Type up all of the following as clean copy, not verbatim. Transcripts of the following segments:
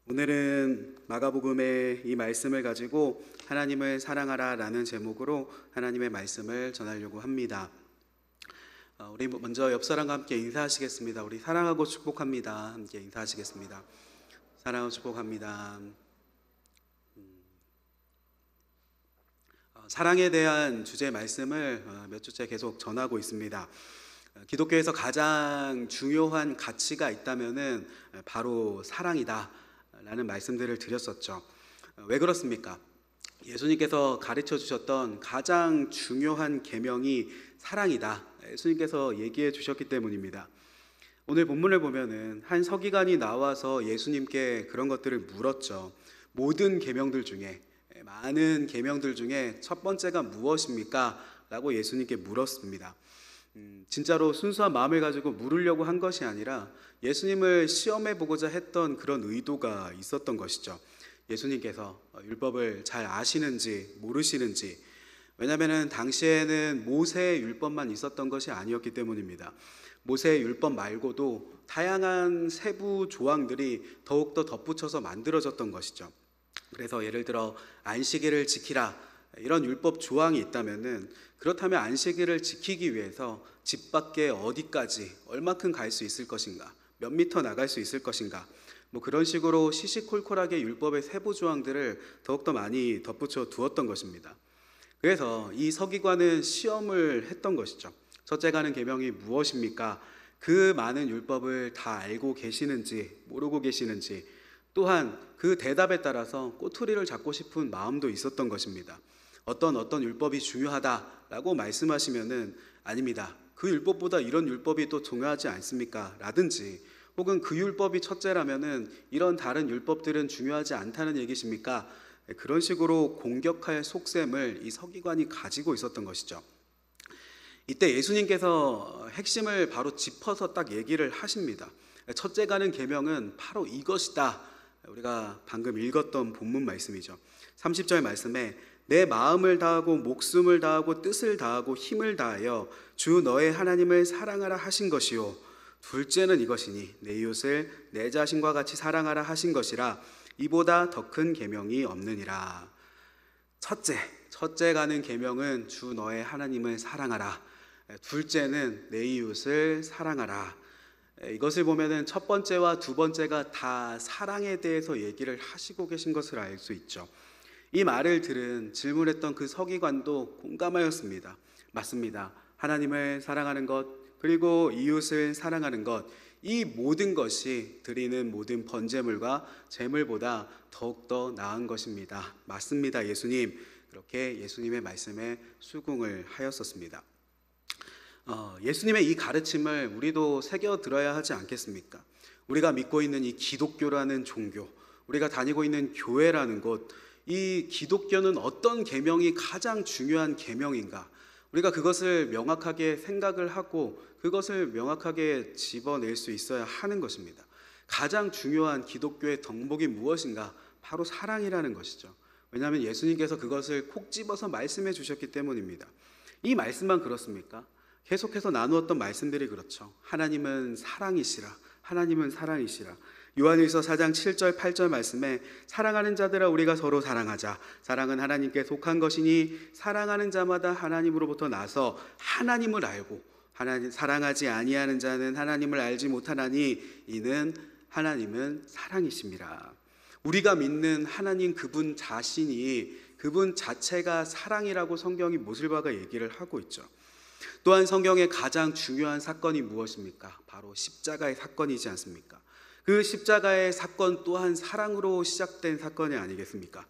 오늘은 마가복음의 이 말씀을 가지고 하나님을 사랑하라 라는 제목으로 하나님의 말씀을 전하려고 합니다. 우리 먼저 옆 사람과 함께 인사하시겠습니다. 우리 사랑하고 축복합니다. 함께 인사하시겠습니다. 사랑하고 축복합니다. 사랑에 대한 주제 말씀을 몇 주째 계속 전하고 있습니다. 기독교에서 가장 중요한 가치가 있다면은 바로 사랑이다 라는 말씀들을 드렸었죠. 왜 그렇습니까? 예수님께서 가르쳐 주셨던 가장 중요한 계명이 사랑이다. 예수님께서 얘기해 주셨기 때문입니다. 오늘 본문을 보면은 한 서기관이 나와서 예수님께 그런 것들을 물었죠. 모든 계명들 중에, 많은 계명들 중에 첫 번째가 무엇입니까? 라고 예수님께 물었습니다. 진짜로 순수한 마음을 가지고 물으려고 한 것이 아니라 예수님을 시험해 보고자 했던 그런 의도가 있었던 것이죠. 예수님께서 율법을 잘 아시는지 모르시는지, 왜냐하면 당시에는 모세의 율법만 있었던 것이 아니었기 때문입니다. 모세의 율법 말고도 다양한 세부 조항들이 더욱더 덧붙여서 만들어졌던 것이죠. 그래서 예를 들어 안식일을 지키라, 이런 율법 조항이 있다면은, 그렇다면 안식일을 지키기 위해서 집 밖에 어디까지 얼마큼 갈 수 있을 것인가, 몇 미터 나갈 수 있을 것인가, 그런 식으로 시시콜콜하게 율법의 세부 조항들을 더욱더 많이 덧붙여 두었던 것입니다. 그래서 이 서기관은 시험을 했던 것이죠. 첫째 가는 계명이 무엇입니까? 그 많은 율법을 다 알고 계시는지 모르고 계시는지, 또한 그 대답에 따라서 꼬투리를 잡고 싶은 마음도 있었던 것입니다. 어떤 율법이 중요하다라고 말씀하시면은 아닙니다, 그 율법보다 이런 율법이 또 중요하지 않습니까? 라든지, 혹은 그 율법이 첫째라면은 이런 다른 율법들은 중요하지 않다는 얘기십니까? 그런 식으로 공격할 속셈을 이 서기관이 가지고 있었던 것이죠. 이때 예수님께서 핵심을 바로 짚어서 딱 얘기를 하십니다. 첫째 가는 계명은 바로 이것이다. 우리가 방금 읽었던 본문 말씀이죠. 30절 말씀에 내 마음을 다하고 목숨을 다하고 뜻을 다하고 힘을 다하여 주 너의 하나님을 사랑하라 하신 것이요, 둘째는 이것이니 내 이웃을 내 자신과 같이 사랑하라 하신 것이라, 이보다 더 큰 계명이 없느니라. 첫째 가는 계명은 주 너의 하나님을 사랑하라, 둘째는 내 이웃을 사랑하라. 이것을 보면은 첫 번째와 두 번째가 다 사랑에 대해서 얘기를 하시고 계신 것을 알 수 있죠. 이 말을 들은 질문했던 그 서기관도 공감하였습니다. 맞습니다. 하나님을 사랑하는 것, 그리고 이웃을 사랑하는 것, 이 모든 것이 드리는 모든 번제물과 제물보다 더욱더 나은 것입니다. 맞습니다, 예수님. 그렇게 예수님의 말씀에 수긍을 하였었습니다. 예수님의 이 가르침을 우리도 새겨 들어야 하지 않겠습니까? 우리가 믿고 있는 이 기독교라는 종교, 우리가 다니고 있는 교회라는 곳, 이 기독교는 어떤 계명이 가장 중요한 계명인가? 우리가 그것을 명확하게 생각을 하고 그것을 명확하게 집어낼 수 있어야 하는 것입니다. 가장 중요한 기독교의 덕목이 무엇인가? 바로 사랑이라는 것이죠. 왜냐하면 예수님께서 그것을 콕 집어서 말씀해 주셨기 때문입니다. 이 말씀만 그렇습니까? 계속해서 나누었던 말씀들이 그렇죠. 하나님은 사랑이시라, 하나님은 사랑이시라. 요한일서 4장 7절 8절 말씀에 사랑하는 자들아 우리가 서로 사랑하자, 사랑은 하나님께 속한 것이니 사랑하는 자마다 하나님으로부터 나서 하나님을 알고 사랑하지 아니하는 자는 하나님을 알지 못하나니 이는 하나님은 사랑이심이라. 우리가 믿는 하나님 그분 자신이, 그분 자체가 사랑이라고 성경이 모슬바가 얘기를 하고 있죠. 또한 성경의 가장 중요한 사건이 무엇입니까? 바로 십자가의 사건이지 않습니까? 그 십자가의 사건 또한 사랑으로 시작된 사건이 아니겠습니까?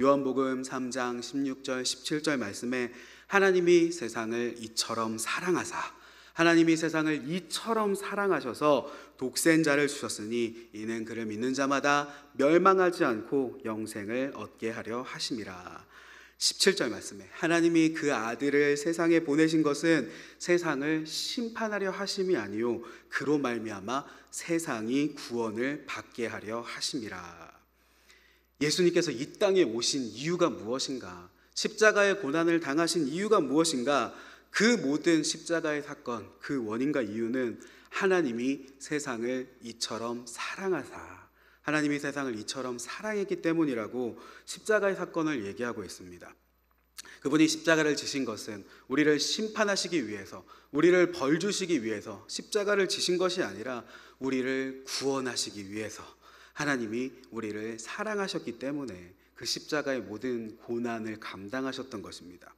요한복음 3장 16절 17절 말씀에 하나님이 세상을 이처럼 사랑하사, 하나님이 세상을 이처럼 사랑하셔서 독생자를 주셨으니 이는 그를 믿는 자마다 멸망하지 않고 영생을 얻게 하려 하심이라. 17절 말씀에 하나님이 그 아들을 세상에 보내신 것은 세상을 심판하려 하심이 아니요 그로 말미암아 세상이 구원을 받게 하려 하심이라. 예수님께서 이 땅에 오신 이유가 무엇인가? 십자가의 고난을 당하신 이유가 무엇인가? 그 모든 십자가의 사건, 그 원인과 이유는 하나님이 세상을 이처럼 사랑하사, 하나님이 세상을 이처럼 사랑했기 때문이라고 십자가의 사건을 얘기하고 있습니다. 그분이 십자가를 지신 것은 우리를 심판하시기 위해서, 우리를 벌 주시기 위해서 십자가를 지신 것이 아니라 우리를 구원하시기 위해서, 하나님이 우리를 사랑하셨기 때문에 그 십자가의 모든 고난을 감당하셨던 것입니다.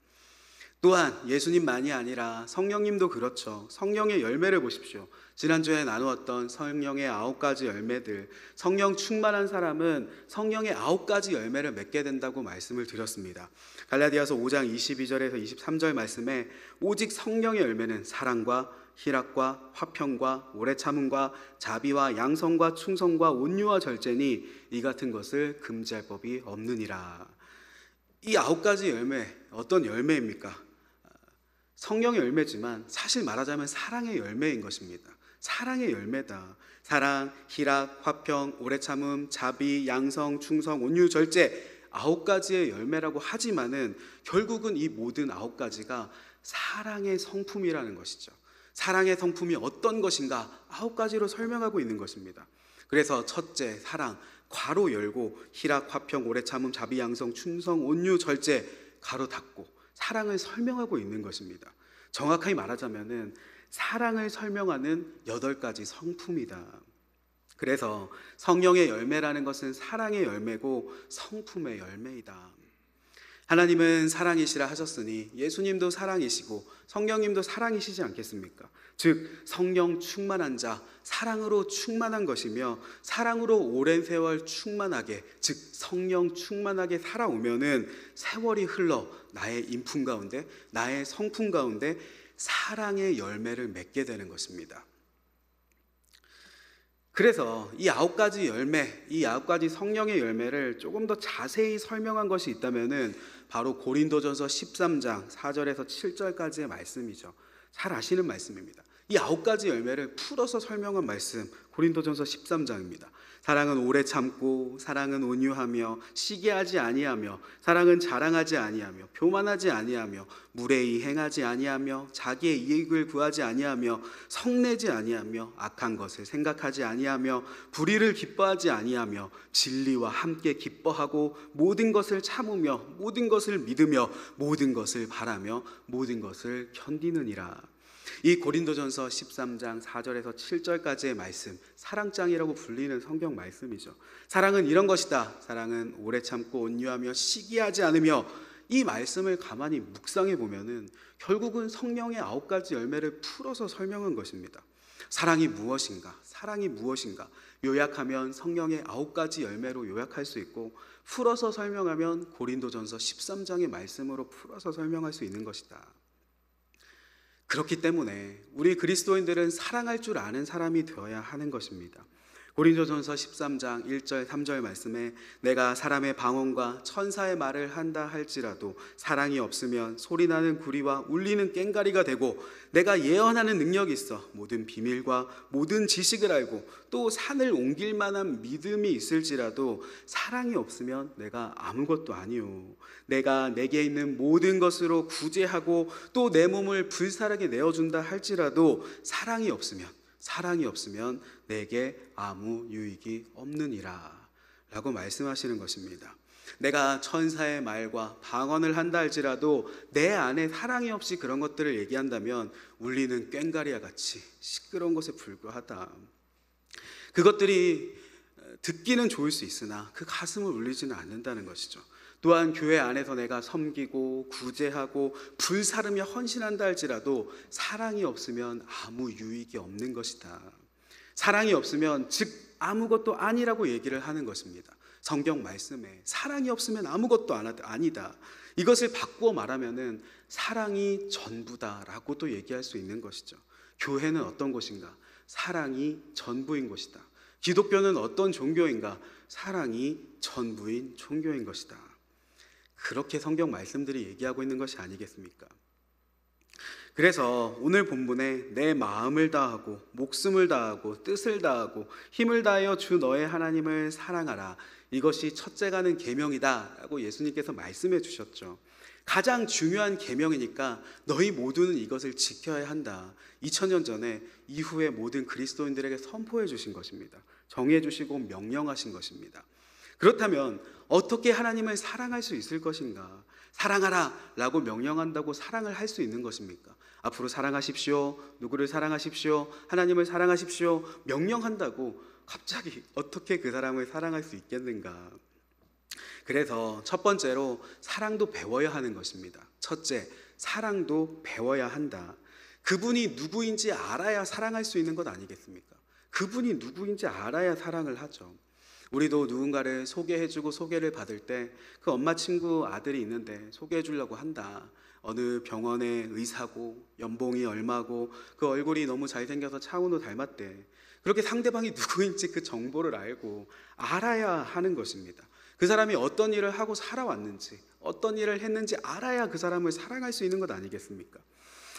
또한 예수님만이 아니라 성령님도 그렇죠. 성령의 열매를 보십시오. 지난주에 나누었던 성령의 9가지 열매들, 성령 충만한 사람은 성령의 9가지 열매를 맺게 된다고 말씀을 드렸습니다. 갈라디아서 5장 22절에서 23절 말씀에 오직 성령의 열매는 사랑과 희락과 화평과 오래 참음과 자비와 양성과 충성과 온유와 절제니 이 같은 것을 금지할 법이 없느니라. 이 9가지 열매, 어떤 열매입니까? 성령의 열매지만 사실 말하자면 사랑의 열매인 것입니다. 사랑의 열매다. 사랑, 희락, 화평, 오래 참음, 자비, 양성, 충성, 온유, 절제 9가지의 열매라고 하지만은 결국은 이 모든 9가지가 사랑의 성품이라는 것이죠. 사랑의 성품이 어떤 것인가 9가지로 설명하고 있는 것입니다. 그래서 첫째, 사랑, 괄호 열고 희락, 화평, 오래 참음, 자비, 양성, 충성, 온유, 절제 가로 닫고 사랑을 설명하고 있는 것입니다. 정확하게 말하자면은 사랑을 설명하는 8가지 성품이다. 그래서 성령의 열매라는 것은 사랑의 열매고 성품의 열매이다. 하나님은 사랑이시라 하셨으니 예수님도 사랑이시고 성령님도 사랑이시지 않겠습니까? 즉 성령 충만한 자, 사랑으로 충만한 것이며 사랑으로 오랜 세월 충만하게, 즉 성령 충만하게 살아오면은 세월이 흘러 나의 인품 가운데, 나의 성품 가운데 사랑의 열매를 맺게 되는 것입니다. 그래서 이 9가지 열매, 이 9가지 성령의 열매를 조금 더 자세히 설명한 것이 있다면은 바로 고린도전서 13장 4절에서 7절까지의 말씀이죠. 잘 아시는 말씀입니다. 이 9가지 열매를 풀어서 설명한 말씀, 고린도전서 13장입니다. 사랑은 오래 참고, 사랑은 온유하며, 시기하지 아니하며, 사랑은 자랑하지 아니하며, 교만하지 아니하며, 무례히 행하지 아니하며, 자기의 이익을 구하지 아니하며, 성내지 아니하며, 악한 것을 생각하지 아니하며, 불의를 기뻐하지 아니하며, 진리와 함께 기뻐하고, 모든 것을 참으며, 모든 것을 믿으며, 모든 것을 바라며, 모든 것을 견디느니라. 이 고린도전서 13장 4절에서 7절까지의 말씀, 사랑장이라고 불리는 성경 말씀이죠. 사랑은 이런 것이다. 사랑은 오래 참고 온유하며 시기하지 않으며, 이 말씀을 가만히 묵상해 보면은 결국은 성령의 9가지 열매를 풀어서 설명한 것입니다. 사랑이 무엇인가? 사랑이 무엇인가? 요약하면 성령의 9가지 열매로 요약할 수 있고, 풀어서 설명하면 고린도전서 13장의 말씀으로 풀어서 설명할 수 있는 것이다. 그렇기 때문에 우리 그리스도인들은 사랑할 줄 아는 사람이 되어야 하는 것입니다. 고린도전서 13장 1절 3절 말씀에 내가 사람의 방언과 천사의 말을 한다 할지라도 사랑이 없으면 소리나는 구리와 울리는 꽹가리가 되고, 내가 예언하는 능력이 있어 모든 비밀과 모든 지식을 알고 또 산을 옮길 만한 믿음이 있을지라도 사랑이 없으면 내가 아무것도 아니요, 내가 내게 있는 모든 것으로 구제하고 또 내 몸을 불살하게 내어준다 할지라도 사랑이 없으면 내게 아무 유익이 없느니라 라고 말씀하시는 것입니다. 내가 천사의 말과 방언을 한다 할지라도 내 안에 사랑이 없이 그런 것들을 얘기한다면 울리는 꽹가리와 같이 시끄러운 것에 불과하다. 그것들이 듣기는 좋을 수 있으나 그 가슴을 울리지는 않는다는 것이죠. 또한 교회 안에서 내가 섬기고 구제하고 불사르며 헌신한다 할지라도 사랑이 없으면 아무 유익이 없는 것이다. 사랑이 없으면 즉 아무것도 아니라고 얘기를 하는 것입니다. 성경 말씀에 사랑이 없으면 아무것도 아니다. 이것을 바꾸어 말하면은 사랑이 전부다라고도 얘기할 수 있는 것이죠. 교회는 어떤 곳인가? 사랑이 전부인 것이다. 기독교는 어떤 종교인가? 사랑이 전부인 종교인 것이다. 그렇게 성경 말씀들이 얘기하고 있는 것이 아니겠습니까? 그래서 오늘 본문에 내 마음을 다하고 목숨을 다하고 뜻을 다하고 힘을 다하여 주 너의 하나님을 사랑하라, 이것이 첫째가는 계명이다 라고 예수님께서 말씀해 주셨죠. 가장 중요한 계명이니까 너희 모두는 이것을 지켜야 한다. 2000년 전에 이후에 모든 그리스도인들에게 선포해 주신 것입니다. 정해주시고 명령하신 것입니다. 그렇다면 어떻게 하나님을 사랑할 수 있을 것인가? 사랑하라 라고 명령한다고 사랑을 할 수 있는 것입니까? 앞으로 사랑하십시오, 누구를 사랑하십시오, 하나님을 사랑하십시오 명령한다고 갑자기 어떻게 그 사람을 사랑할 수 있겠는가? 그래서 첫 번째로 사랑도 배워야 하는 것입니다. 첫째, 사랑도 배워야 한다. 그분이 누구인지 알아야 사랑할 수 있는 것 아니겠습니까? 그분이 누구인지 알아야 사랑을 하죠. 우리도 누군가를 소개해주고 소개를 받을 때 그 엄마 친구 아들이 있는데 소개해 주려고 한다. 어느 병원의 의사고 연봉이 얼마고 그 얼굴이 너무 잘생겨서 차은우 닮았대. 그렇게 상대방이 누구인지 그 정보를 알고 알아야 하는 것입니다. 그 사람이 어떤 일을 하고 살아왔는지, 어떤 일을 했는지 알아야 그 사람을 사랑할 수 있는 것 아니겠습니까?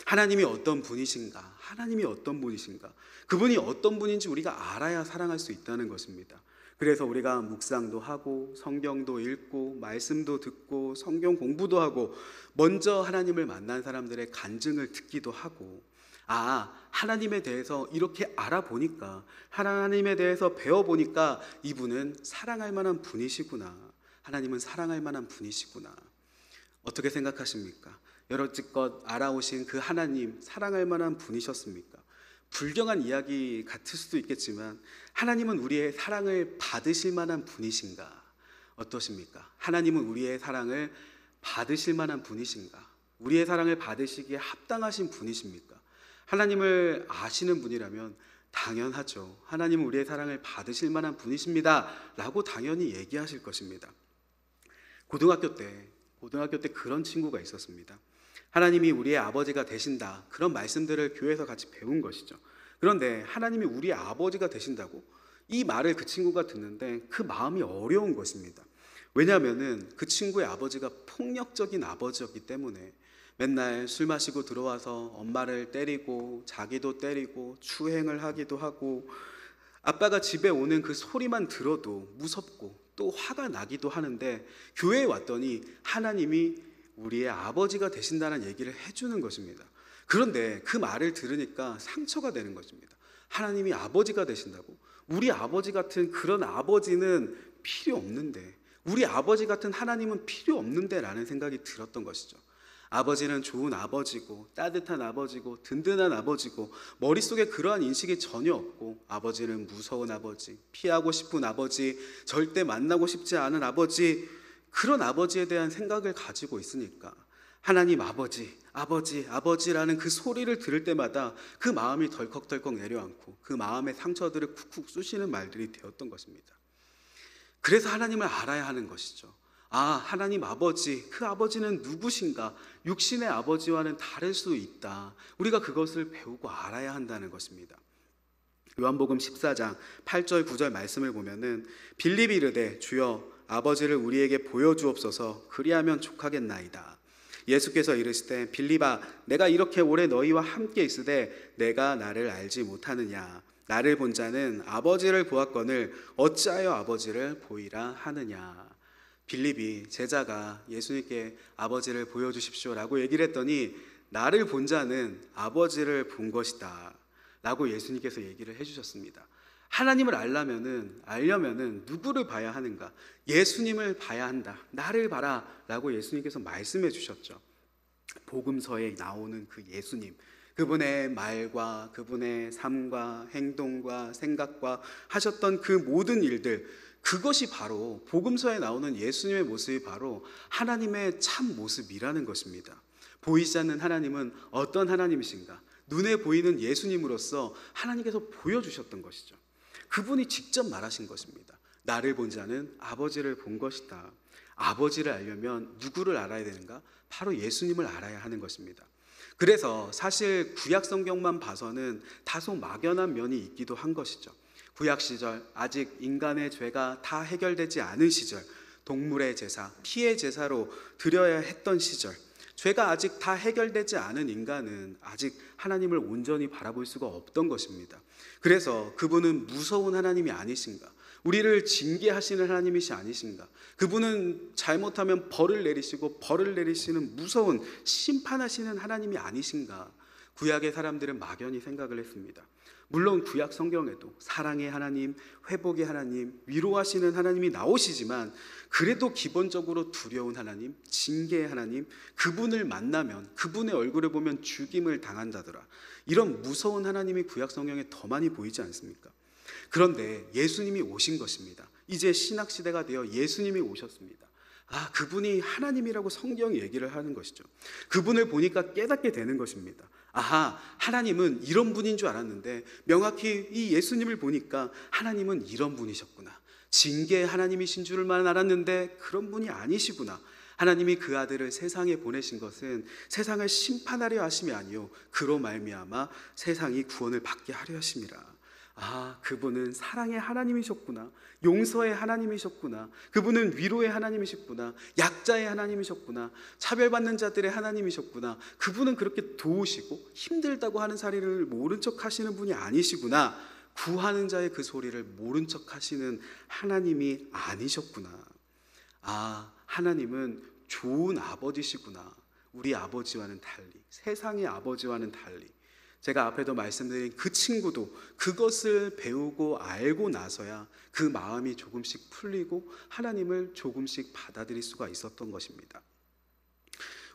하나님이 어떤 분이신가? 하나님이 어떤 분이신가? 그분이 어떤 분인지 우리가 알아야 사랑할 수 있다는 것입니다. 그래서 우리가 묵상도 하고 성경도 읽고 말씀도 듣고 성경 공부도 하고 먼저 하나님을 만난 사람들의 간증을 듣기도 하고, 하나님에 대해서 이렇게 알아보니까, 하나님에 대해서 배워보니까 이분은 사랑할 만한 분이시구나. 하나님은 사랑할 만한 분이시구나. 어떻게 생각하십니까? 여러지껏 알아오신 그 하나님 사랑할 만한 분이셨습니까? 불경한 이야기 같을 수도 있겠지만 하나님은 우리의 사랑을 받으실 만한 분이신가? 어떠십니까? 하나님은 우리의 사랑을 받으실 만한 분이신가? 우리의 사랑을 받으시기에 합당하신 분이십니까? 하나님을 아시는 분이라면 당연하죠. 하나님은 우리의 사랑을 받으실 만한 분이십니다 라고 당연히 얘기하실 것입니다. 고등학교 때 그런 친구가 있었습니다. 하나님이 우리의 아버지가 되신다, 그런 말씀들을 교회에서 같이 배운 것이죠. 그런데 하나님이 우리의 아버지가 되신다고 이 말을 그 친구가 듣는데 그 마음이 어려운 것입니다. 왜냐하면 그 친구의 아버지가 폭력적인 아버지였기 때문에 맨날 술 마시고 들어와서 엄마를 때리고 자기도 때리고 추행을 하기도 하고, 아빠가 집에 오는 그 소리만 들어도 무섭고 또 화가 나기도 하는데 교회에 왔더니 하나님이 우리의 아버지가 되신다는 얘기를 해주는 것입니다. 그런데 그 말을 들으니까 상처가 되는 것입니다. 하나님이 아버지가 되신다고? 우리 아버지 같은 그런 아버지는 필요 없는데, 우리 아버지 같은 하나님은 필요 없는데 라는 생각이 들었던 것이죠. 아버지는 좋은 아버지고 따뜻한 아버지고 든든한 아버지고 머릿속에 그러한 인식이 전혀 없고, 아버지는 무서운 아버지, 피하고 싶은 아버지, 절대 만나고 싶지 않은 아버지, 그런 아버지에 대한 생각을 가지고 있으니까 하나님 아버지라는 그 소리를 들을 때마다 그 마음이 덜컥덜컥 내려앉고 그 마음의 상처들을 쿡쿡 쑤시는 말들이 되었던 것입니다. 그래서 하나님을 알아야 하는 것이죠. 하나님 아버지, 그 아버지는 누구신가? 육신의 아버지와는 다를 수 있다. 우리가 그것을 배우고 알아야 한다는 것입니다. 요한복음 14장 8절 9절 말씀을 보면은 빌립이 이르되 주여 아버지를 우리에게 보여주옵소서, 그리하면 족하겠나이다. 예수께서 이르시되 빌립아, 내가 이렇게 오래 너희와 함께 있으되 내가 나를 알지 못하느냐? 나를 본 자는 아버지를 보았거늘 어찌하여 아버지를 보이라 하느냐? 빌립이, 제자가 예수님께 아버지를 보여주십시오라고 얘기를 했더니 나를 본 자는 아버지를 본 것이다 라고 예수님께서 얘기를 해주셨습니다. 하나님을 알려면은 누구를 봐야 하는가? 예수님을 봐야 한다. 나를 봐라 라고 예수님께서 말씀해 주셨죠. 복음서에 나오는 그 예수님, 그분의 말과 그분의 삶과 행동과 생각과 하셨던 그 모든 일들, 그것이 바로 복음서에 나오는 예수님의 모습이 바로 하나님의 참 모습이라는 것입니다. 보이지 않는 하나님은 어떤 하나님이신가? 눈에 보이는 예수님으로서 하나님께서 보여주셨던 것이죠. 그분이 직접 말하신 것입니다. 나를 본 자는 아버지를 본 것이다. 아버지를 알려면 누구를 알아야 되는가? 바로 예수님을 알아야 하는 것입니다. 그래서 사실 구약 성경만 봐서는 다소 막연한 면이 있기도 한 것이죠. 구약 시절 아직 인간의 죄가 다 해결되지 않은 시절, 동물의 제사, 피의 제사로 드려야 했던 시절, 죄가 아직 다 해결되지 않은 인간은 아직 하나님을 온전히 바라볼 수가 없던 것입니다. 그래서 그분은 무서운 하나님이 아니신가? 우리를 징계하시는 하나님이시 아니신가? 그분은 잘못하면 벌을 내리시는 무서운 심판하시는 하나님이 아니신가? 구약의 사람들은 막연히 생각을 했습니다. 물론 구약 성경에도 사랑의 하나님, 회복의 하나님, 위로하시는 하나님이 나오시지만 그래도 기본적으로 두려운 하나님, 징계의 하나님, 그분을 만나면 그분의 얼굴을 보면 죽임을 당한다더라, 이런 무서운 하나님이 구약 성경에 더 많이 보이지 않습니까? 그런데 예수님이 오신 것입니다. 이제 신학시대가 되어 예수님이 오셨습니다. 그분이 하나님이라고 성경이 얘기를 하는 것이죠. 그분을 보니까 깨닫게 되는 것입니다. 하나님은 이런 분인 줄 알았는데 명확히 이 예수님을 보니까 하나님은 이런 분이셨구나. 징계의 하나님이신 줄만 알았는데 그런 분이 아니시구나. 하나님이 그 아들을 세상에 보내신 것은 세상을 심판하려 하심이 아니요 그로 말미암아 세상이 구원을 받게 하려 하심이라. 그분은 사랑의 하나님이셨구나. 용서의 하나님이셨구나. 그분은 위로의 하나님이셨구나. 약자의 하나님이셨구나. 차별받는 자들의 하나님이셨구나. 그분은 그렇게 도우시고 힘들다고 하는 사리를 모른 척 하시는 분이 아니시구나. 구하는 자의 그 소리를 모른 척 하시는 하나님이 아니셨구나. 하나님은 좋은 아버지시구나. 우리 아버지와는 달리, 세상의 아버지와는 달리. 제가 앞에도 말씀드린 그 친구도 그것을 배우고 알고 나서야 그 마음이 조금씩 풀리고 하나님을 조금씩 받아들일 수가 있었던 것입니다.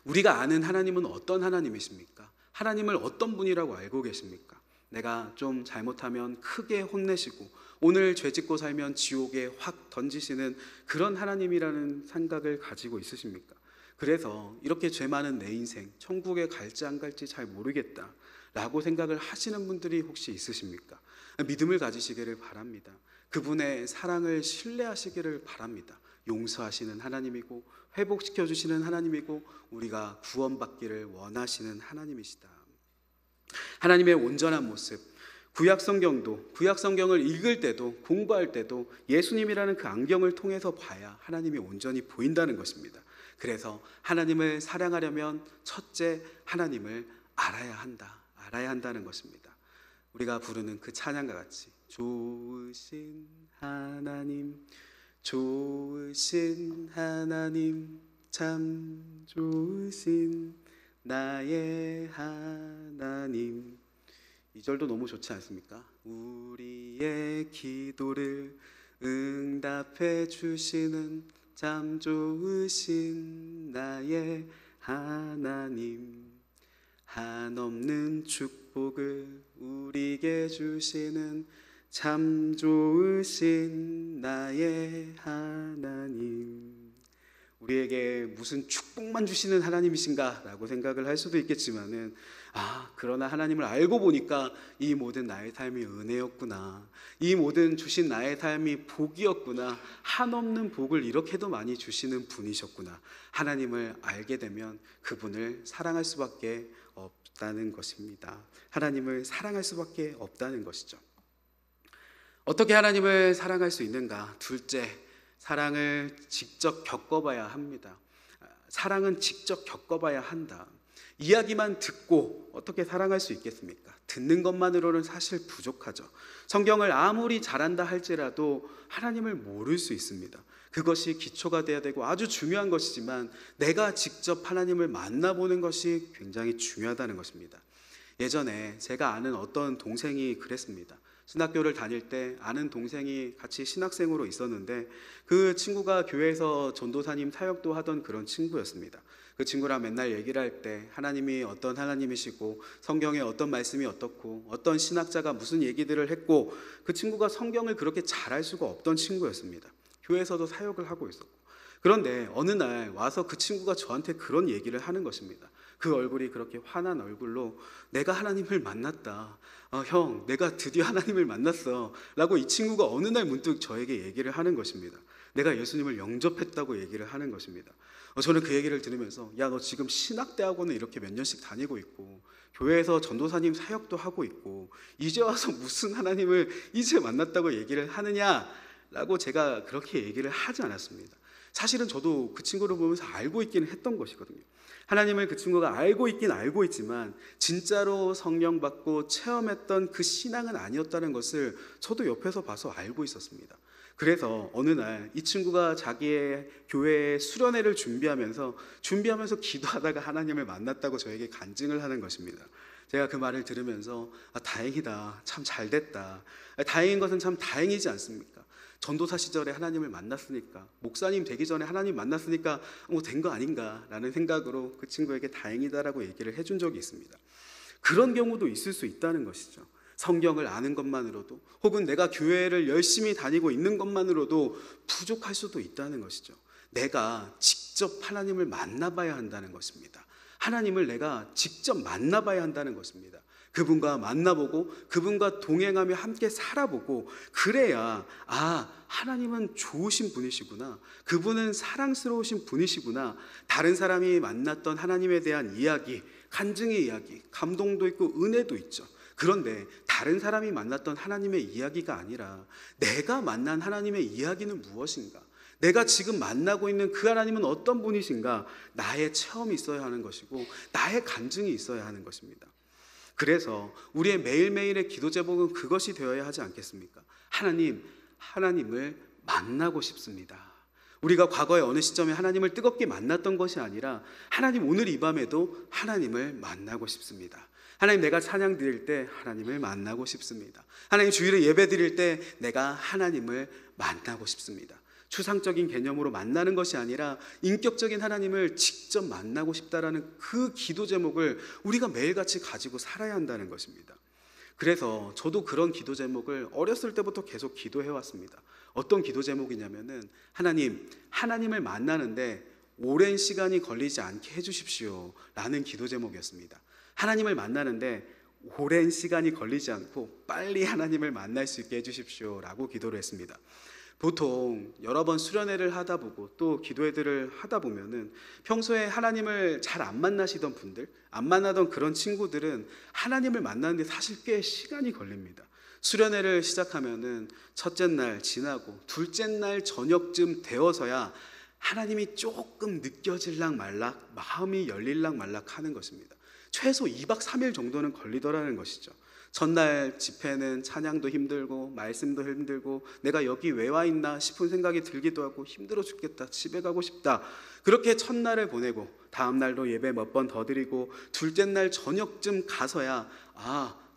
우리가 아는 하나님은 어떤 하나님이십니까? 하나님을 어떤 분이라고 알고 계십니까? 내가 좀 잘못하면 크게 혼내시고 오늘 죄짓고 살면 지옥에 확 던지시는 그런 하나님이라는 생각을 가지고 있으십니까? 그래서 이렇게 죄 많은 내 인생 천국에 갈지 안 갈지 잘 모르겠다 라고 생각을 하시는 분들이 혹시 있으십니까? 믿음을 가지시기를 바랍니다. 그분의 사랑을 신뢰하시기를 바랍니다. 용서하시는 하나님이고 회복시켜 주시는 하나님이고 우리가 구원받기를 원하시는 하나님이시다. 하나님의 온전한 모습, 구약 성경을 읽을 때도 공부할 때도 예수님이라는 그 안경을 통해서 봐야 하나님이 온전히 보인다는 것입니다. 그래서 하나님을 사랑하려면 첫째 하나님을 알아야 한다는 것입니다. 우리가 부르는 그 찬양과 같이 좋으신 하나님, 좋으신 하나님, 참 좋으신 나의 하나님. 이 절도 너무 좋지 않습니까? 우리의 기도를 응답해 주시는 참 좋으신 나의 하나님, 한없는 축복을 우리에게 주시는 참 좋으신 나의 하나님. 우리에게 무슨 축복만 주시는 하나님이신가 라고 생각을 할 수도 있겠지만은 그러나 하나님을 알고 보니까 이 모든 나의 삶이 은혜였구나, 이 모든 주신 나의 삶이 복이었구나, 한없는 복을 이렇게도 많이 주시는 분이셨구나. 하나님을 알게 되면 그분을 사랑할 수밖에 없다는 것입니다. 하나님을 사랑할 수밖에 없다는 것이죠. 어떻게 하나님을 사랑할 수 있는가? 둘째, 사랑을 직접 겪어봐야 합니다. 사랑은 직접 겪어봐야 한다. 이야기만 듣고 어떻게 사랑할 수 있겠습니까? 듣는 것만으로는 사실 부족하죠. 성경을 아무리 잘한다 할지라도 하나님을 모를 수 있습니다. 그것이 기초가 돼야 되고 아주 중요한 것이지만 내가 직접 하나님을 만나보는 것이 굉장히 중요하다는 것입니다. 예전에 제가 아는 어떤 동생이 그랬습니다. 신학교를 다닐 때 아는 동생이 같이 신학생으로 있었는데 그 친구가 교회에서 전도사님 사역도 하던 그런 친구였습니다. 그 친구랑 맨날 얘기를 할 때 하나님이 어떤 하나님이시고 성경에 어떤 말씀이 어떻고 어떤 신학자가 무슨 얘기들을 했고, 그 친구가 성경을 그렇게 잘할 수가 없던 친구였습니다. 교회에서도 사역을 하고 있었고. 그런데 어느 날 와서 그 친구가 저한테 그런 얘기를 하는 것입니다. 그 얼굴이 그렇게 환한 얼굴로 내가 하나님을 만났다, 형 내가 드디어 하나님을 만났어 라고 이 친구가 어느 날 문득 저에게 얘기를 하는 것입니다. 내가 예수님을 영접했다고 얘기를 하는 것입니다. 저는 그 얘기를 들으면서 야, 너 지금 신학대학원을 이렇게 몇 년씩 다니고 있고 교회에서 전도사님 사역도 하고 있고 이제 와서 무슨 하나님을 이제 만났다고 얘기를 하느냐 라고 제가 그렇게 얘기를 하지 않았습니다. 사실은 저도 그 친구를 보면서 알고 있기는 했던 것이거든요. 하나님을 그 친구가 알고 있긴 알고 있지만 진짜로 성령 받고 체험했던 그 신앙은 아니었다는 것을 저도 옆에서 봐서 알고 있었습니다. 그래서 어느 날 이 친구가 자기의 교회의 수련회를 준비하면서 기도하다가 하나님을 만났다고 저에게 간증을 하는 것입니다. 제가 그 말을 들으면서 다행이다, 참 잘됐다. 다행인 것은 참 다행이지 않습니까? 전도사 시절에 하나님을 만났으니까, 목사님 되기 전에 하나님 만났으니까 뭐 된 거 아닌가라는 생각으로 그 친구에게 다행이다라고 얘기를 해준 적이 있습니다. 그런 경우도 있을 수 있다는 것이죠. 성경을 아는 것만으로도, 혹은 내가 교회를 열심히 다니고 있는 것만으로도 부족할 수도 있다는 것이죠. 내가 직접 하나님을 만나봐야 한다는 것입니다. 하나님을 내가 직접 만나봐야 한다는 것입니다. 그분과 만나보고 그분과 동행하며 함께 살아보고, 그래야 하나님은 좋으신 분이시구나, 그분은 사랑스러우신 분이시구나, 다른 사람이 만났던 하나님에 대한 이야기, 간증의 이야기, 감동도 있고 은혜도 있죠. 그런데 다른 사람이 만났던 하나님의 이야기가 아니라 내가 만난 하나님의 이야기는 무엇인가, 내가 지금 만나고 있는 그 하나님은 어떤 분이신가, 나의 체험이 있어야 하는 것이고 나의 간증이 있어야 하는 것입니다. 그래서 우리의 매일매일의 기도 제목은 그것이 되어야 하지 않겠습니까? 하나님을 만나고 싶습니다. 우리가 과거에 어느 시점에 하나님을 뜨겁게 만났던 것이 아니라, 하나님 오늘 이 밤에도 하나님을 만나고 싶습니다. 하나님, 내가 찬양 드릴 때 하나님을 만나고 싶습니다. 하나님, 주일에 예배 드릴 때 내가 하나님을 만나고 싶습니다. 추상적인 개념으로 만나는 것이 아니라 인격적인 하나님을 직접 만나고 싶다라는 그 기도 제목을 우리가 매일같이 가지고 살아야 한다는 것입니다. 그래서 저도 그런 기도 제목을 어렸을 때부터 계속 기도해 왔습니다. 어떤 기도 제목이냐면은, 하나님을 만나는데 오랜 시간이 걸리지 않게 해주십시오 라는 기도 제목이었습니다. 하나님을 만나는데 오랜 시간이 걸리지 않고 빨리 하나님을 만날 수 있게 해주십시오 라고 기도를 했습니다. 보통 여러 번 수련회를 하다 보고 또 기도회들을 하다 보면은, 평소에 하나님을 잘 안 만나시던 분들, 안 만나던 그런 친구들은 하나님을 만나는데 사실 꽤 시간이 걸립니다. 수련회를 시작하면은 첫째 날 지나고 둘째 날 저녁쯤 되어서야 하나님이 조금 느껴질락 말락, 마음이 열릴락 말락 하는 것입니다. 최소 2박 3일 정도는 걸리더라는 것이죠. 전날 집회는 찬양도 힘들고 말씀도 힘들고 내가 여기 왜 와 있나 싶은 생각이 들기도 하고, 힘들어 죽겠다, 집에 가고 싶다, 그렇게 첫날을 보내고 다음 날도 예배 몇 번 더 드리고 둘째 날 저녁쯤 가서야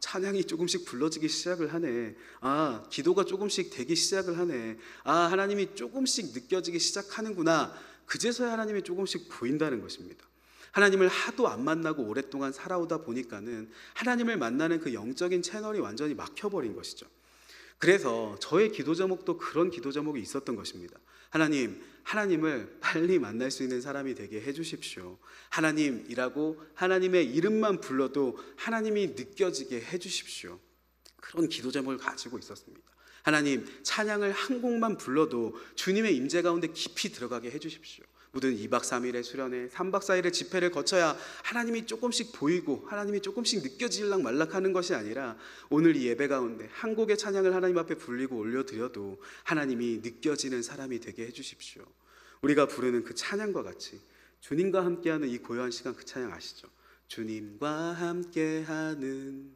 찬양이 조금씩 불러지기 시작을 하네, 기도가 조금씩 되기 시작을 하네, 하나님이 조금씩 느껴지기 시작하는구나, 그제서야 하나님이 조금씩 보인다는 것입니다. 하나님을 하도 안 만나고 오랫동안 살아오다 보니까는 하나님을 만나는 그 영적인 채널이 완전히 막혀버린 것이죠. 그래서 저의 기도 제목도 그런 기도 제목이 있었던 것입니다. 하나님을 빨리 만날 수 있는 사람이 되게 해주십시오. 하나님이라고 하나님의 이름만 불러도 하나님이 느껴지게 해주십시오. 그런 기도 제목을 가지고 있었습니다. 하나님, 찬양을 한 곡만 불러도 주님의 임재 가운데 깊이 들어가게 해주십시오. 모든 2박 3일의 수련회, 3박 4일의 집회를 거쳐야 하나님이 조금씩 보이고 하나님이 조금씩 느껴질락 말락하는 것이 아니라, 오늘 이 예배 가운데 한 곡의 찬양을 하나님 앞에 불리고 올려드려도 하나님이 느껴지는 사람이 되게 해주십시오. 우리가 부르는 그 찬양과 같이 주님과 함께하는 이 고요한 시간, 그 찬양 아시죠? 주님과 함께하는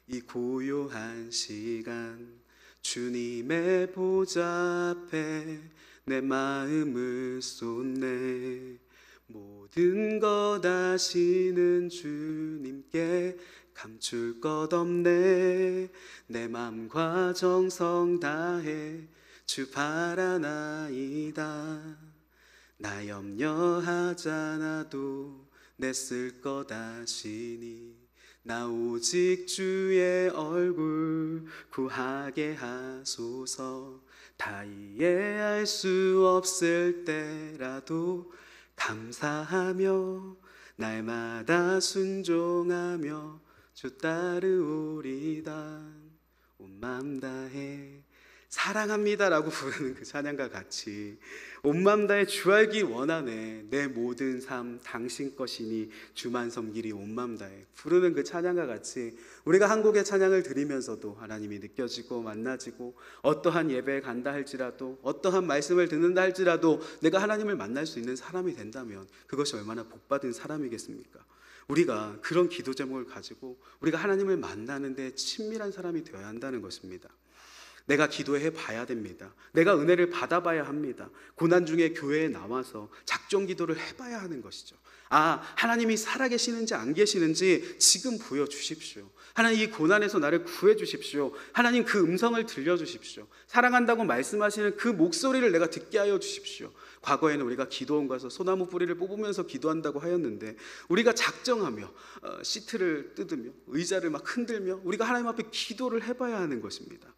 이 고요한 시간, 주님의 보좌 앞에 내 마음을 쏟네, 모든 것 아시는 주님께 감출 것 없네, 내 맘과 정성 다해 주 바라나이다, 나 염려하잖아도 내 쓸 것 아시니, 나 오직 주의 얼굴 구하게 하소서, 다 이해할 수 없을 때라도 감사하며 날마다 순종하며 주 따르오리다, 온 마음 다해 사랑합니다라고 부르는 그 찬양과 같이, 온 마음 다해 주 알기 원하네, 내 모든 삶 당신 것이니 주만 섬기리, 온 마음 다해 부르는 그 찬양과 같이, 우리가 한 곡의 찬양을 드리면서도 하나님이 느껴지고 만나지고, 어떠한 예배에 간다 할지라도, 어떠한 말씀을 듣는다 할지라도 내가 하나님을 만날 수 있는 사람이 된다면 그것이 얼마나 복받은 사람이겠습니까? 우리가 그런 기도 제목을 가지고 우리가 하나님을 만나는 데 친밀한 사람이 되어야 한다는 것입니다. 내가 기도해 봐야 됩니다. 내가 은혜를 받아봐야 합니다. 고난 중에 교회에 나와서 작정 기도를 해봐야 하는 것이죠. 하나님이 살아계시는지 안 계시는지 지금 보여주십시오. 하나님, 이 고난에서 나를 구해주십시오. 하나님, 그 음성을 들려주십시오. 사랑한다고 말씀하시는 그 목소리를 내가 듣게 하여 주십시오. 과거에는 우리가 기도원 가서 소나무 뿌리를 뽑으면서 기도한다고 하였는데, 우리가 작정하며 시트를 뜯으며 의자를 막 흔들며 우리가 하나님 앞에 기도를 해봐야 하는 것입니다.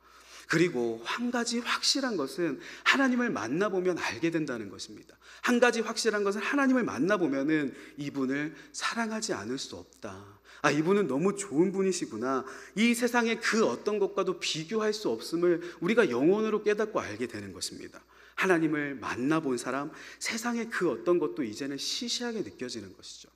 그리고 한 가지 확실한 것은 하나님을 만나보면 알게 된다는 것입니다. 한 가지 확실한 것은 하나님을 만나보면은 이분을 사랑하지 않을 수 없다. 이분은 너무 좋은 분이시구나. 이 세상의 그 어떤 것과도 비교할 수 없음을 우리가 영혼으로 깨닫고 알게 되는 것입니다. 하나님을 만나본 사람, 세상의 그 어떤 것도 이제는 시시하게 느껴지는 것이죠.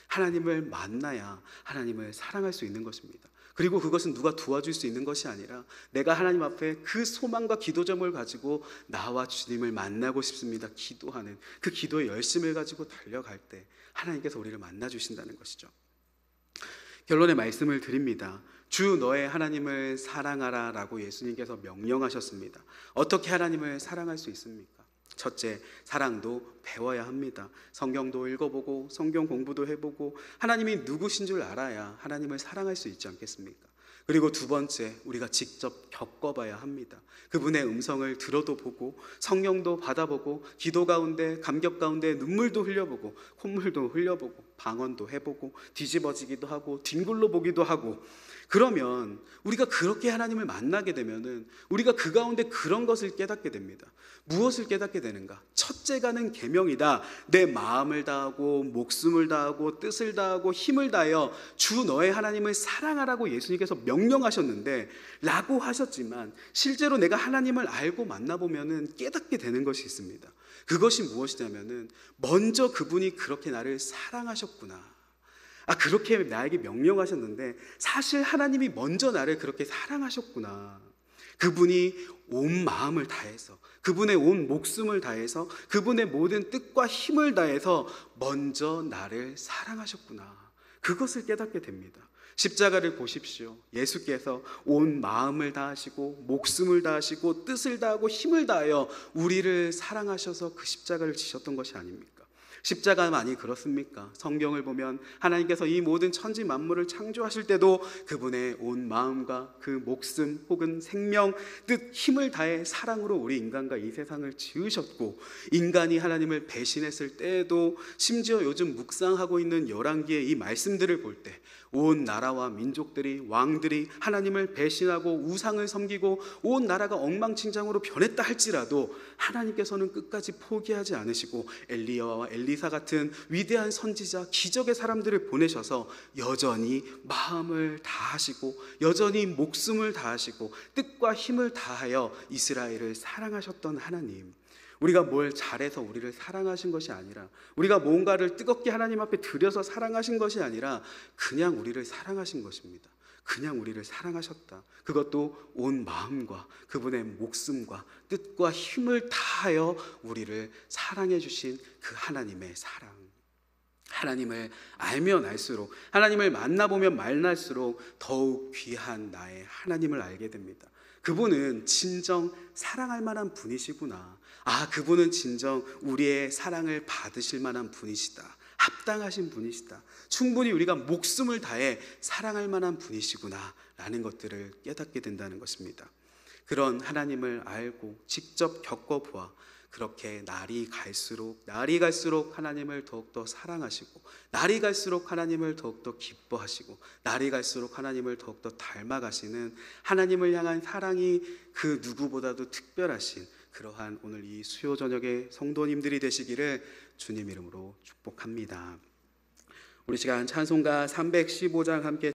하나님을 만나야 하나님을 사랑할 수 있는 것입니다. 그리고 그것은 누가 도와줄 수 있는 것이 아니라 내가 하나님 앞에 그 소망과 기도점을 가지고 나와 주님을 만나고 싶습니다 기도하는 그 기도의 열심을 가지고 달려갈 때 하나님께서 우리를 만나주신다는 것이죠. 결론의 말씀을 드립니다. 주 너의 하나님을 사랑하라 라고 예수님께서 명령하셨습니다. 어떻게 하나님을 사랑할 수 있습니까? 첫째, 사랑도 배워야 합니다. 성경도 읽어보고 성경 공부도 해보고 하나님이 누구신 줄 알아야 하나님을 사랑할 수 있지 않겠습니까? 그리고 두 번째, 우리가 직접 겪어봐야 합니다. 그분의 음성을 들어도 보고 성령도 받아보고 기도 가운데 감격 가운데 눈물도 흘려보고 콧물도 흘려보고 방언도 해보고 뒤집어지기도 하고 뒹굴러 보기도 하고, 그러면 우리가 그렇게 하나님을 만나게 되면은 우리가 그 가운데 그런 것을 깨닫게 됩니다. 무엇을 깨닫게 되는가? 첫째가는 계명이다. 내 마음을 다하고 목숨을 다하고 뜻을 다하고 힘을 다하여 주 너의 하나님을 사랑하라고 예수님께서 명령하셨는데 라고 하셨지만 실제로 내가 하나님을 알고 만나보면은 깨닫게 되는 것이 있습니다. 그것이 무엇이냐면은 먼저 그분이 그렇게 나를 사랑하셨구나. 그렇게 나에게 명령하셨는데 사실 하나님이 먼저 나를 그렇게 사랑하셨구나. 그분이 온 마음을 다해서, 그분의 온 목숨을 다해서, 그분의 모든 뜻과 힘을 다해서 먼저 나를 사랑하셨구나. 그것을 깨닫게 됩니다. 십자가를 보십시오. 예수께서 온 마음을 다하시고 목숨을 다하시고 뜻을 다하고 힘을 다하여 우리를 사랑하셔서 그 십자가를 지셨던 것이 아닙니까? 십자가만이 그렇습니까? 성경을 보면 하나님께서 이 모든 천지 만물을 창조하실 때도 그분의 온 마음과 그 목숨 혹은 생명, 뜻, 힘을 다해 사랑으로 우리 인간과 이 세상을 지으셨고, 인간이 하나님을 배신했을 때에도 심지어 요즘 묵상하고 있는 열왕기의 이 말씀들을 볼 때 온 나라와 민족들이, 왕들이 하나님을 배신하고 우상을 섬기고 온 나라가 엉망진창으로 변했다 할지라도 하나님께서는 끝까지 포기하지 않으시고 엘리야와 엘리사 같은 위대한 선지자, 기적의 사람들을 보내셔서 여전히 마음을 다하시고 여전히 목숨을 다하시고 뜻과 힘을 다하여 이스라엘을 사랑하셨던 하나님, 우리가 뭘 잘해서 우리를 사랑하신 것이 아니라, 우리가 뭔가를 뜨겁게 하나님 앞에 드려서 사랑하신 것이 아니라 그냥 우리를 사랑하신 것입니다. 그냥 우리를 사랑하셨다. 그것도 온 마음과 그분의 목숨과 뜻과 힘을 다하여 우리를 사랑해 주신 그 하나님의 사랑. 하나님을 알면 알수록, 하나님을 만나보면 만날수록 더욱 귀한 나의 하나님을 알게 됩니다. 그분은 진정 사랑할 만한 분이시구나. 그분은 진정 우리의 사랑을 받으실 만한 분이시다. 합당하신 분이시다. 충분히 우리가 목숨을 다해 사랑할 만한 분이시구나 라는 것들을 깨닫게 된다는 것입니다. 그런 하나님을 알고 직접 겪어보아 그렇게 날이 갈수록 하나님을 더욱더 사랑하시고, 날이 갈수록 하나님을 더욱더 기뻐하시고, 날이 갈수록 하나님을 더욱더 닮아가시는 하나님을 향한 사랑이 그 누구보다도 특별하신 그러한 오늘 이 수요 저녁의 성도님들이 되시기를 주님 이름으로 축복합니다. 우리 시간 찬송가 315장 함께